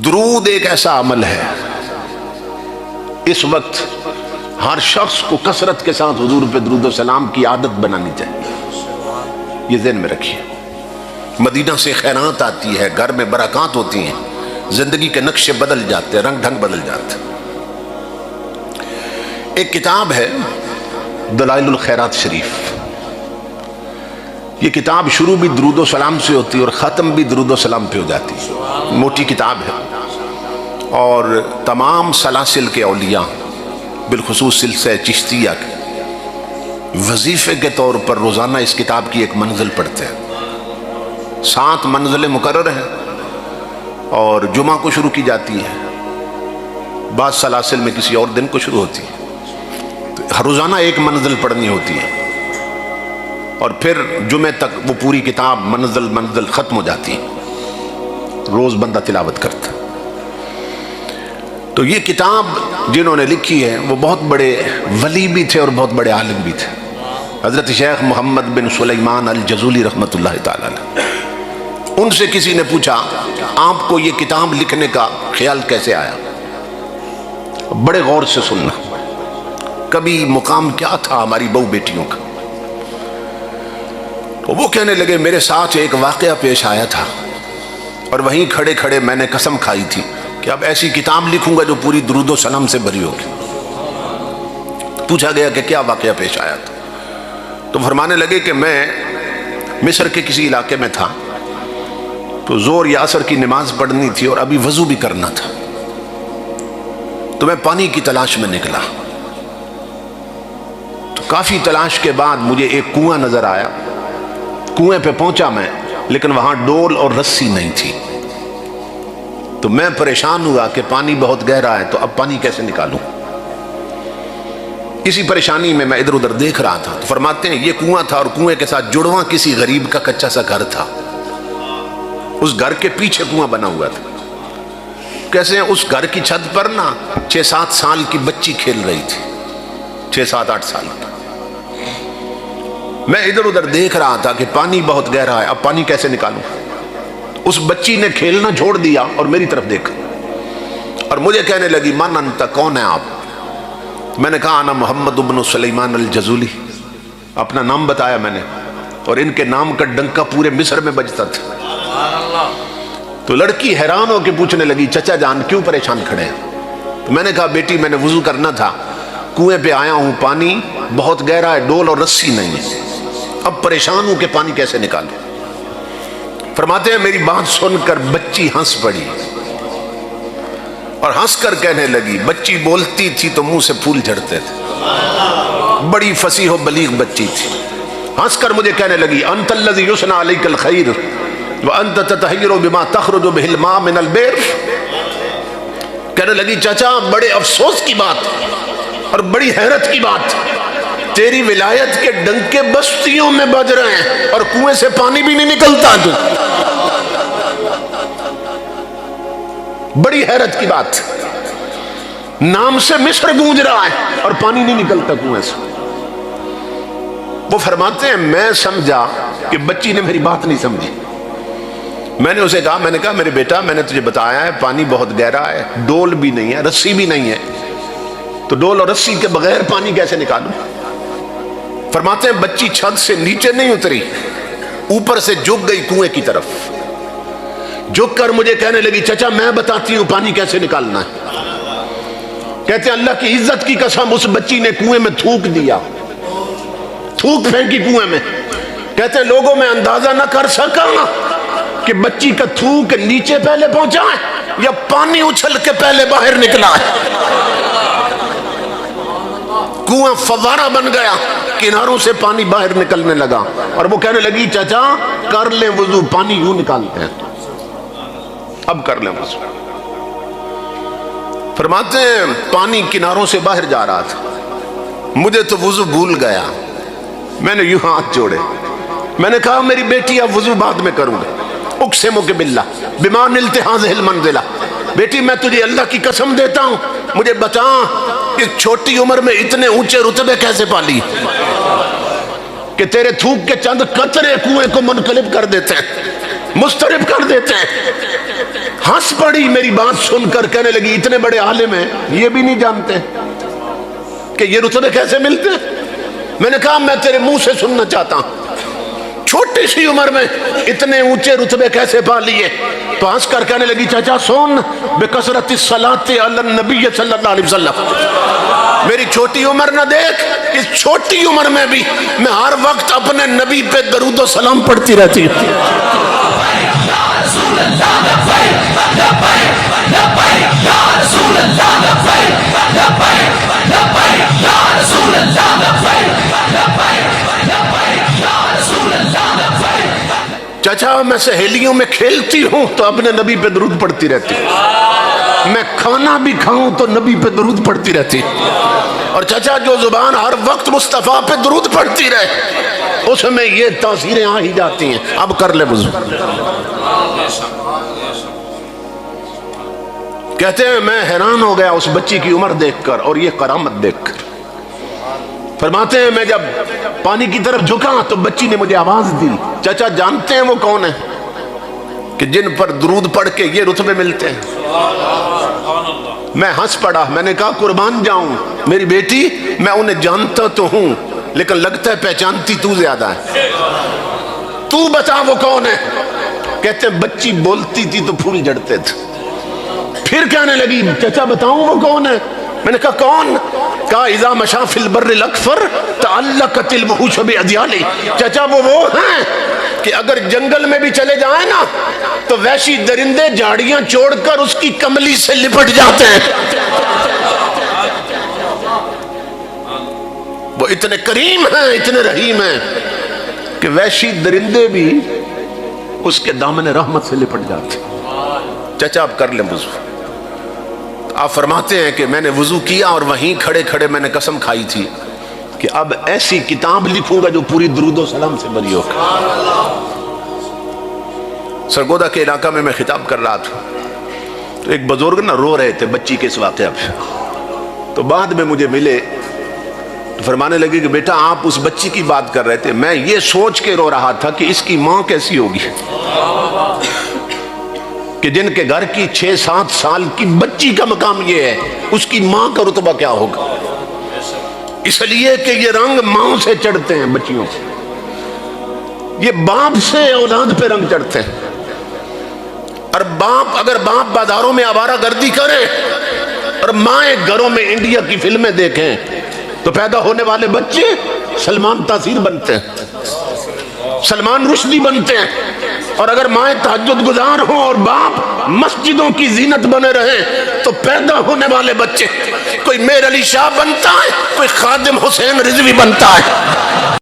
درود ایک ایسا عمل ہے اس وقت ہر شخص کو کثرت کے ساتھ حضور پہ درود و سلام کی عادت بنانی چاہیے. یہ ذہن میں رکھیے. مدینہ سے خیرات آتی ہے، گھر میں برکات ہوتی ہیں، زندگی کے نقشے بدل جاتے ہیں، رنگ ڈھنگ بدل جاتے ہیں. ایک کتاب ہے دلائل الخیرات شریف. یہ کتاب شروع بھی درود و سلام سے ہوتی ہے اور ختم بھی درود و سلام پہ ہو جاتی ہے. موٹی کتاب ہے اور تمام سلاسل کے اولیاء بالخصوص سلسلہ چشتیہ کے وظیفے کے طور پر روزانہ اس کتاب کی ایک منزل پڑھتے ہیں. 7 منزلیں مقرر ہیں اور جمعہ کو شروع کی جاتی ہے، بعض سلاسل میں کسی اور دن کو شروع ہوتی ہے. تو روزانہ ایک منزل پڑھنی ہوتی ہے اور پھر جمعہ تک وہ پوری کتاب منزل ختم ہو جاتی ہے. روز بندہ تلاوت کرتا. تو یہ کتاب جنہوں نے لکھی ہے وہ بہت بڑے ولی بھی تھے اور بہت بڑے عالم بھی تھے. حضرت شیخ محمد بن سلیمان الجزولی رحمۃ اللہ تعالی علیہ. ان سے کسی نے پوچھا آپ کو یہ کتاب لکھنے کا خیال کیسے آیا؟ بڑے غور سے سننا. کبھی مقام کیا تھا ہماری بہو بیٹیوں کا؟ وہ کہنے لگے میرے ساتھ ایک واقعہ پیش آیا تھا اور وہیں کھڑے کھڑے میں نے قسم کھائی تھی کہ اب ایسی کتاب لکھوں گا جو پوری درود و سلام سے بھری ہوگی. پوچھا گیا کہ کیا واقعہ پیش آیا تھا؟ تو فرمانے لگے کہ میں مصر کے کسی علاقے میں تھا تو زور یا عصر کی نماز پڑھنی تھی اور ابھی وضو بھی کرنا تھا. تو میں پانی کی تلاش میں نکلا. تو کافی تلاش کے بعد مجھے ایک کنواں نظر آیا. کنویں پہ پہنچا میں، لیکن وہاں ڈول اور رسی نہیں تھی. تو میں پریشان ہوا کہ پانی بہت گہرا ہے تو اب پانی کیسے نکالوں. اسی پریشانی میں ادھر ادھر دیکھ رہا تھا. تو فرماتے ہیں یہ کنواں تھا اور کنویں کے ساتھ جڑواں کسی غریب کا کچا سا گھر تھا. اس گھر کے پیچھے کنواں بنا ہوا تھا. کیسے ہیں اس گھر کی چھت پر نا 6-7 سال کی بچی کھیل رہی تھی. 6-7-8 سال کی. میں ادھر ادھر دیکھ رہا تھا کہ پانی بہت گہرا ہے، اب پانی کیسے نکالوں. اس بچی نے کھیلنا چھوڑ دیا اور میری طرف دیکھا اور مجھے کہنے لگی من انت، کون ہے آپ؟ میں نے کہا انا محمد بن سلیمان الجزولی. اپنا نام بتایا میں نے اور ان کے نام کا ڈنکا پورے مصر میں بجتا تھا. تو لڑکی حیران ہو کے پوچھنے لگی چچا جان کیوں پریشان کھڑے ہیں؟ تو میں نے کہا بیٹی میں نے وضو کرنا تھا، کنویں پہ آیا ہوں، پانی بہت گہرا ہے، ڈول اور رسی نہیں ہے، اب پریشان ہوں کہ پانی کیسے نکالوں. فرماتے ہیں میری بات سن کر بچی ہنس پڑی اور ہنس کر کہنے لگی، بچی بولتی تھی تو منہ سے پھول جھڑتے تھے، بڑی فصیح و بلیغ بچی تھی. ہنس کر مجھے کہنے لگی انت الذی یثنى علیک الخیر وانت تتحیر بما تخرج به الماء من البئر. کہنے لگی چچا بڑے افسوس کی بات اور بڑی حیرت کی بات، تیری ولایت کے ڈنکے بستیوں میں بج رہے ہیں اور کنویں سے پانی بھی نہیں نکلتا. تو بڑی حیرت کی بات، نام سے مصر گونج رہا ہے اور پانی نہیں نکلتا کنویں سے. وہ فرماتے ہیں میں سمجھا کہ بچی نے میری بات نہیں سمجھی. میں نے اسے کہا میرے بیٹا میں نے تجھے بتایا ہے پانی بہت گہرا ہے، ڈول بھی نہیں ہے، رسی بھی نہیں ہے، تو ڈول اور رسی کے بغیر پانی کیسے نکالوں. فرماتے ہیں بچی چھت سے نیچے نہیں اتری، اوپر سے جھک گئی کنویں کی طرف. جھک کر مجھے کہنے لگی چچا میں بتاتی ہوں پانی کیسے نکالنا ہے. کہتے ہیں اللہ کی عزت کی قسم اس بچی نے کنویں میں تھوک دیا، تھوک پھینکی کنویں میں. کہتے ہیں لوگوں میں اندازہ نہ کر سکا کہ بچی کا تھوک نیچے پہلے پہنچا ہے یا پانی اچھل کے پہلے باہر نکلا ہے. کنواں فوارہ بن گیا، کناروں سے پانی باہر نکلنے لگا اور وہ کہنے لگی چچا کر لیں وضو، پانی یوں نکالتے ہیں، اب کر لیں وضو. فرماتے ہیں پانی کناروں سے باہر جا رہا تھا، مجھے تو وضو بھول گیا. میں نے یوں ہاتھ جوڑے، میں نے کہا میری بیٹی اب وضو بعد میں کروں گا. اقسمک باللہ بما نلت هذه المنزلہ، بیٹی میں تجھے اللہ کی قسم دیتا ہوں مجھے بتا اس چھوٹی عمر میں اتنے اونچے رتبے کیسے پالی کہ تیرے تھوک کے چند قطرے کنویں کو منقلب کر دیتے ہیں، مسترب کر دیتے ہیں. ہنس پڑی میری بات سن کر، کہنے لگی اتنے بڑے عالم ہیں یہ بھی نہیں جانتے کہ یہ رتبے کیسے ملتے ہیں؟ میں نے کہا میں تیرے منہ سے سننا چاہتا ہوں، چھوٹی سی عمر میں اتنے اونچے رتبے کیسے پا لیے؟ تو ہنس کر کہنے لگی چچا سن، بکثرت الصلاۃ علی النبی صلی اللہ علیہ وسلم، میری چھوٹی عمر نہ دیکھ، اس چھوٹی عمر میں بھی میں ہر وقت اپنے نبی پہ درود و سلام پڑھتی رہتی ہوں۔ چچا میں سہیلیوں میں کھیلتی ہوں تو اپنے نبی پہ درود پڑھتی رہتی ہوں، میں کھانا بھی کھاؤں تو نبی پہ درود پڑھتی رہتی ہوں، اور چچا جو زبان ہر وقت مصطفیٰ پہ درود پڑھتی رہے اس میں یہ تاثیریں آ ہی جاتی ہیں۔ اب کر لے وضو۔ کہتے ہیں میں حیران ہو گیا اس بچی کی عمر دیکھ کر اور یہ کرامت دیکھ کر۔ فرماتے ہیں میں جب پانی کی طرف جھکا تو بچی نے مجھے آواز دی، چچا جانتے ہیں وہ کون ہے کہ جن پر درود پڑھ کے یہ رتبے ملتے ہیں؟ میں ہنس پڑا، میں نے کہا قربان جاؤں میری بیٹی، میں انہیں جانتا تو ہوں لیکن لگتا ہے پہچانتی تو زیادہ ہے، تو بتا وہ کون ہے؟ کہتے ہیں بچی بولتی تھی تو پھول جڑتے تھے، پھر کہنے لگی چچا بتاؤں وہ کون ہے؟ میں نے کہا کون؟ کہا اذا مشا فی البر الاکفر تعلقت الوحوش باذیالہ، چچا وہ ہیں کہ اگر جنگل میں بھی چلے جائیں نا تو وحشی درندے جھاڑیاں چھوڑ کر اس کی کملی سے لپٹ جاتے ہیں، وہ اتنے کریم ہیں اتنے رحیم ہیں کہ وحشی درندے بھی اس کے دامن رحمت سے لپٹ جاتے ہیں۔ چچا آپ کر لیں وضو۔ آپ فرماتے ہیں کہ میں نے وضو کیا اور وہیں کھڑے کھڑے میں نے قسم کھائی تھی کہ اب ایسی کتاب لکھوں گا جو پوری درود و سلام سے بھری ہو۔ سرگودا کے علاقہ میں خطاب کر رہا تھا تو ایک بزرگ نہ رو رہے تھے بچی کے اس واقعہ پہ، تو بعد میں مجھے ملے تو فرمانے لگے کہ بیٹا آپ اس بچی کی بات کر رہے تھے، میں یہ سوچ کے رو رہا تھا کہ اس کی ماں کیسی ہوگی کہ جن کے گھر کی 6-7 سال کی بچی کا مقام یہ ہے، اس کی ماں کا رتبہ کیا ہوگا؟ اس لیے کہ یہ رنگ ماں سے چڑھتے ہیں بچیوں سے، یہ باپ سے اولاد پہ رنگ چڑھتے ہیں، اور اگر باپ بازاروں میں آوارہ گردی کرے اور مائیں گھروں میں انڈیا کی فلمیں دیکھیں تو پیدا ہونے والے بچے سلمان تاثیر بنتے ہیں، سلمان رشدی بنتے ہیں، اور اگر مائیں تہجد گزار ہوں اور باپ مسجدوں کی زینت بنے رہے تو پیدا ہونے والے بچے کوئی میر علی شاہ بنتا ہے، کوئی خادم حسین رضوی بنتا ہے۔